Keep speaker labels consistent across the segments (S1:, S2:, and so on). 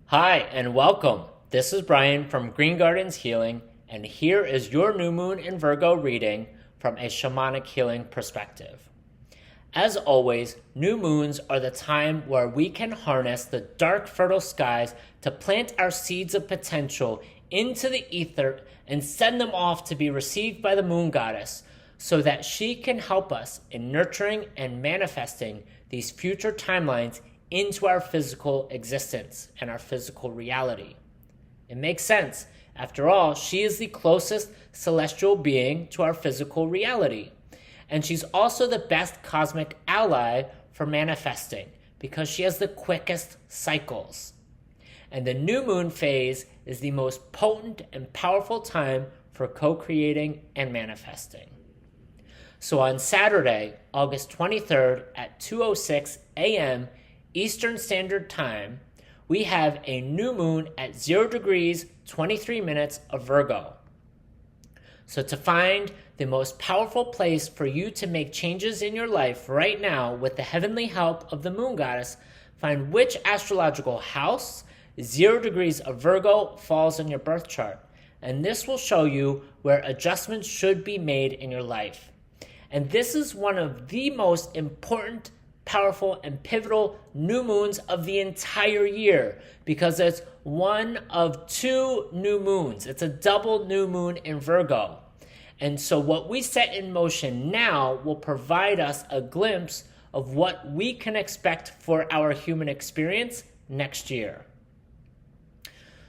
S1: Hi, and welcome. This is Brian from Green Gardens Healing, and here is your new moon in Virgo reading from a shamanic healing perspective. As always, new moons are the time where we can harness the dark, fertile skies to plant our seeds of potential into the ether and send them off to be received by the moon goddess so that she can help us in nurturing and manifesting these future timelines into our physical existence and our physical reality. It makes sense. After all, she is the closest celestial being to our physical reality. And she's also the best cosmic ally for manifesting because she has the quickest cycles. And the new moon phase is the most potent and powerful time for co-creating and manifesting. So on Saturday, August 23rd at 2:06 a.m. Eastern Standard Time, we have a new moon at 0 degrees, 23 minutes of Virgo. So to find the most powerful place for you to make changes in your life right now with the heavenly help of the moon goddess, find which astrological house 0 degrees of Virgo falls in your birth chart. And this will show you where adjustments should be made in your life. And this is one of the most important, powerful, and pivotal new moons of the entire year because it's one of two new moons. It's a double new moon in Virgo. And so what we set in motion now will provide us a glimpse of what we can expect for our human experience next year.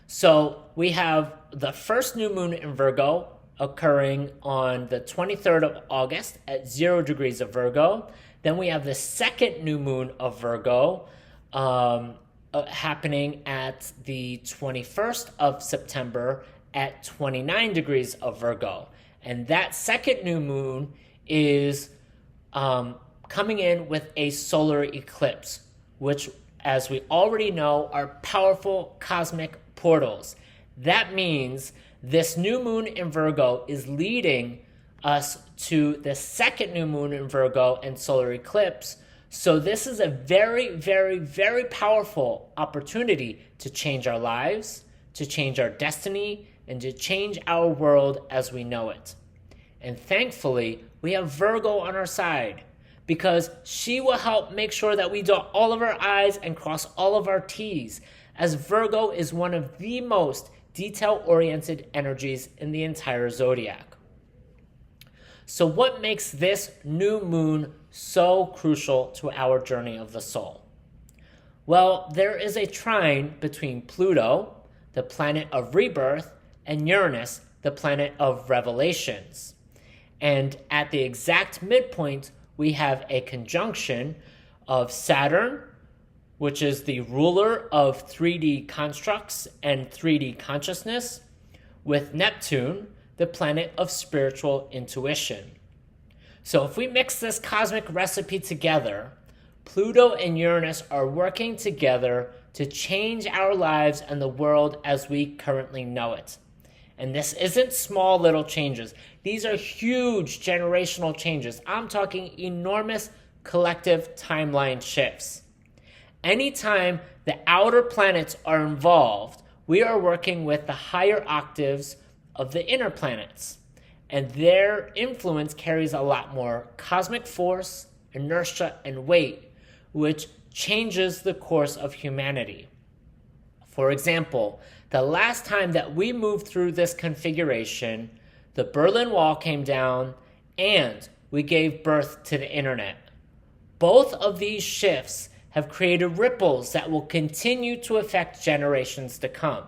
S1: So we have the first new moon in Virgo occurring on the 23rd of August at 0 degrees of Virgo. Then we have the second new moon of Virgo happening at the 21st of September at 29 degrees of Virgo. And that second new moon is coming in with a solar eclipse, which, as we already know, are powerful cosmic portals. That means this new moon in Virgo is leading us to the second new moon in Virgo and solar eclipse. So this is a very, very, very powerful opportunity to change our lives, to change our destiny, and to change our world as we know it. And thankfully, we have Virgo on our side because she will help make sure that we dot all of our I's and cross all of our T's, as Virgo is one of the most detail-oriented energies in the entire zodiac. So what makes this new moon so crucial to our journey of the soul? Well, there is a trine between Pluto, the planet of rebirth, and Uranus, the planet of revelations. And at the exact midpoint, we have a conjunction of Saturn, which is the ruler of 3D constructs and 3D consciousness, with Neptune, the planet of spiritual intuition. So if we mix this cosmic recipe together, Pluto and Uranus are working together to change our lives and the world as we currently know it. And this isn't small little changes. These are huge generational changes. I'm talking enormous collective timeline shifts. Anytime the outer planets are involved, we are working with the higher octaves of the inner planets, and their influence carries a lot more cosmic force, inertia, and weight, which changes the course of humanity. For example, the last time that we moved through this configuration, the Berlin Wall came down and we gave birth to the internet. Both of these shifts have created ripples that will continue to affect generations to come.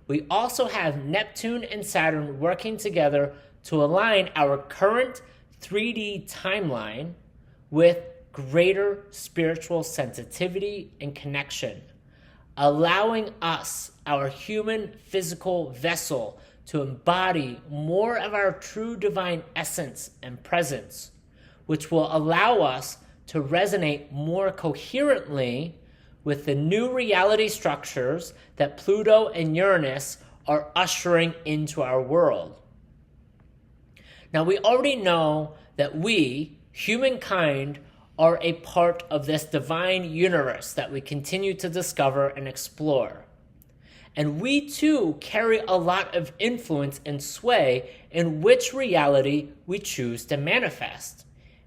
S1: We also have Neptune and Saturn working together to align our current 3D timeline with greater spiritual sensitivity and connection, allowing us, our human physical vessel, to embody more of our true divine essence and presence, which will allow us to resonate more coherently with the new reality structures that Pluto and Uranus are ushering into our world. Now, we already know that we, humankind, are a part of this divine universe that we continue to discover and explore. And we too carry a lot of influence and sway in which reality we choose to manifest.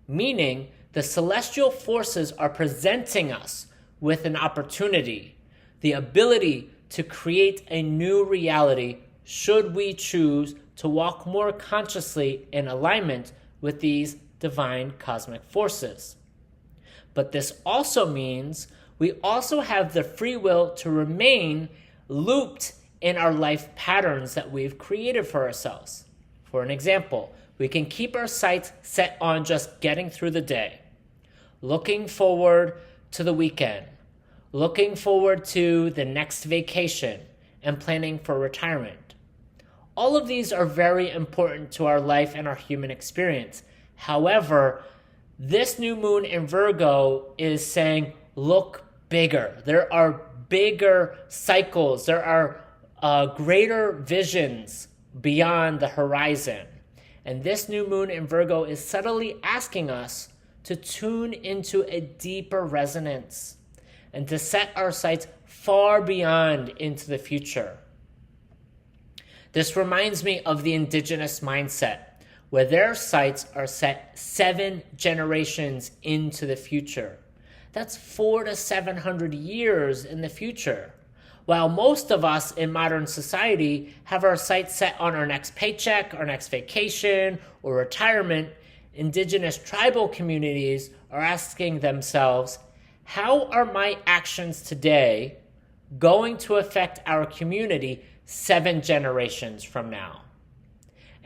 S1: Meaning, the celestial forces are presenting us with an opportunity, the ability to create a new reality should we choose to walk more consciously in alignment with these divine cosmic forces. But this also means we also have the free will to remain looped in our life patterns that we've created for ourselves. For an example, we can keep our sights set on just getting through the day, looking forward to the weekend, looking forward to the next vacation, and planning for retirement. All of these are very important to our life and our human experience. However, this new moon in Virgo is saying, look bigger. There are bigger cycles. There are greater visions beyond the horizon. And this new moon in Virgo is subtly asking us to tune into a deeper resonance and to set our sights far beyond into the future. This reminds me of the indigenous mindset, where their sights are set 7 generations into the future. That's 400 to 700 years in the future. While most of us in modern society have our sights set on our next paycheck, our next vacation, or retirement, indigenous tribal communities are asking themselves, how are my actions today going to affect our community 7 generations from now?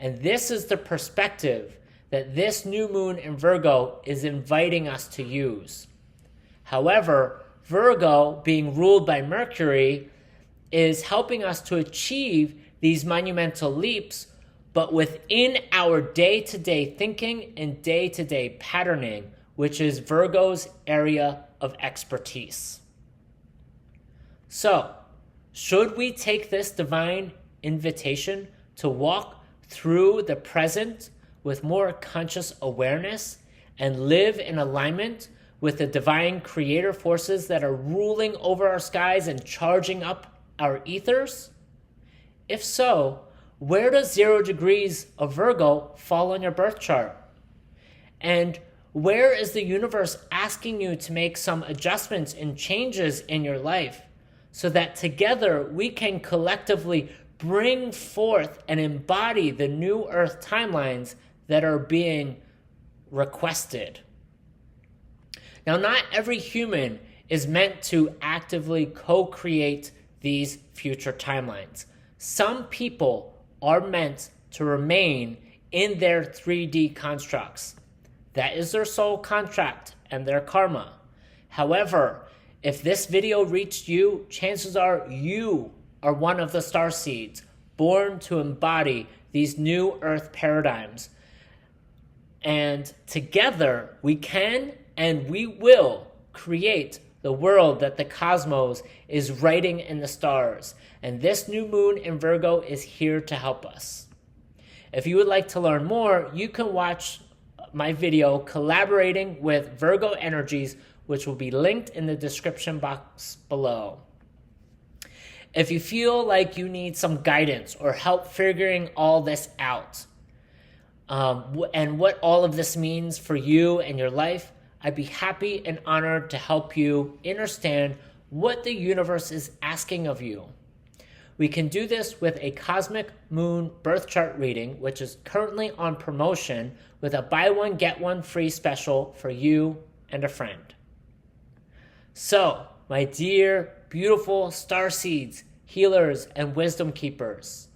S1: And this is the perspective that this new moon in Virgo is inviting us to use. However, Virgo, being ruled by Mercury, is helping us to achieve these monumental leaps, but within our day-to-day thinking and day-to-day patterning, which is Virgo's area of expertise. So, should we take this divine invitation to walk through the present with more conscious awareness and live in alignment with the divine creator forces that are ruling over our skies and charging up our ethers? If so, where does 0 degrees of Virgo fall on your birth chart? And where is the universe asking you to make some adjustments and changes in your life so that together we can collectively bring forth and embody the new Earth timelines that are being requested? Now, not every human is meant to actively co-create these future timelines. Some people are meant to remain in their 3D constructs. That is their soul contract and their karma. However, if this video reached you, chances are you are one of the starseeds born to embody these new Earth paradigms. And together we can and we will create the world that the cosmos is writing in the stars. And this new moon in Virgo is here to help us. If you would like to learn more, you can watch my video collaborating with Virgo Energies, which will be linked in the description box below. If you feel like you need some guidance or help figuring all this out, and what all of this means for you and your life, I'd be happy and honored to help you understand what the universe is asking of you. We can do this with a cosmic moon birth chart reading, which is currently on promotion with a buy one, get one free special for you and a friend. So, my dear, beautiful starseeds, healers, and wisdom keepers,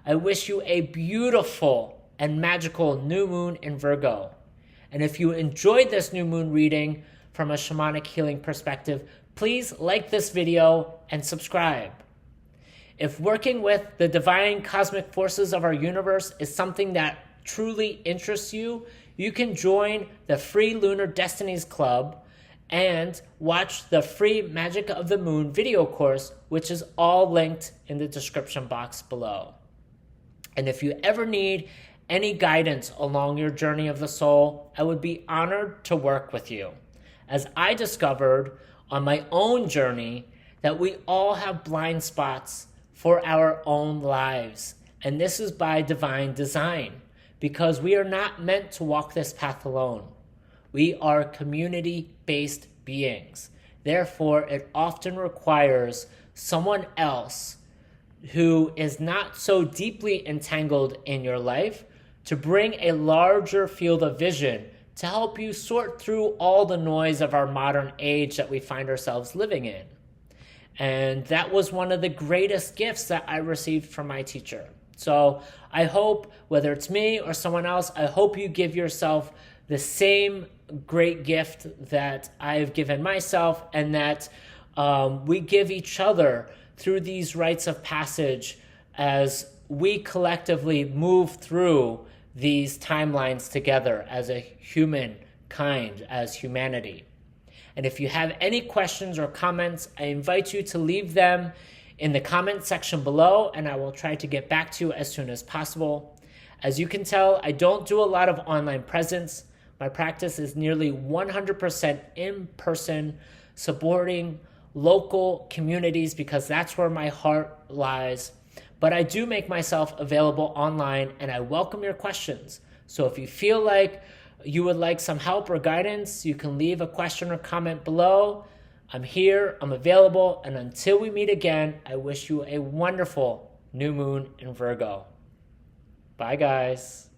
S1: I wish you a beautiful and magical new moon in Virgo. And if you enjoyed this new moon reading from a shamanic healing perspective, please like this video and subscribe. If working with the divine cosmic forces of our universe is something that truly interests you, you can join the free Lunar Destinies Club and watch the free Magic of the Moon video course, which is all linked in the description box below. And if you ever need any guidance along your journey of the soul, I would be honored to work with you. As I discovered on my own journey that we all have blind spots for our own lives. And this is by divine design, because we are not meant to walk this path alone. We are community-based beings. Therefore, it often requires someone else who is not so deeply entangled in your life to bring a larger field of vision to help you sort through all the noise of our modern age that we find ourselves living in. And that was one of the greatest gifts that I received from my teacher. So I hope, whether it's me or someone else, I hope you give yourself the same great gift that I've given myself, and that we give each other through these rites of passage as we collectively move through these timelines together as a humankind, as humanity. And if you have any questions or comments, I invite you to leave them in the comment section below, and I will try to get back to you as soon as possible. As you can tell, I don't do a lot of online presence. My practice is nearly 100% in person, supporting local communities because that's where my heart lies. But I do make myself available online, and I welcome your questions. So if you feel like you would like some help or guidance, you can leave a question or comment below. I'm here, I'm available, and until we meet again, I wish you a wonderful new moon in Virgo. Bye, guys.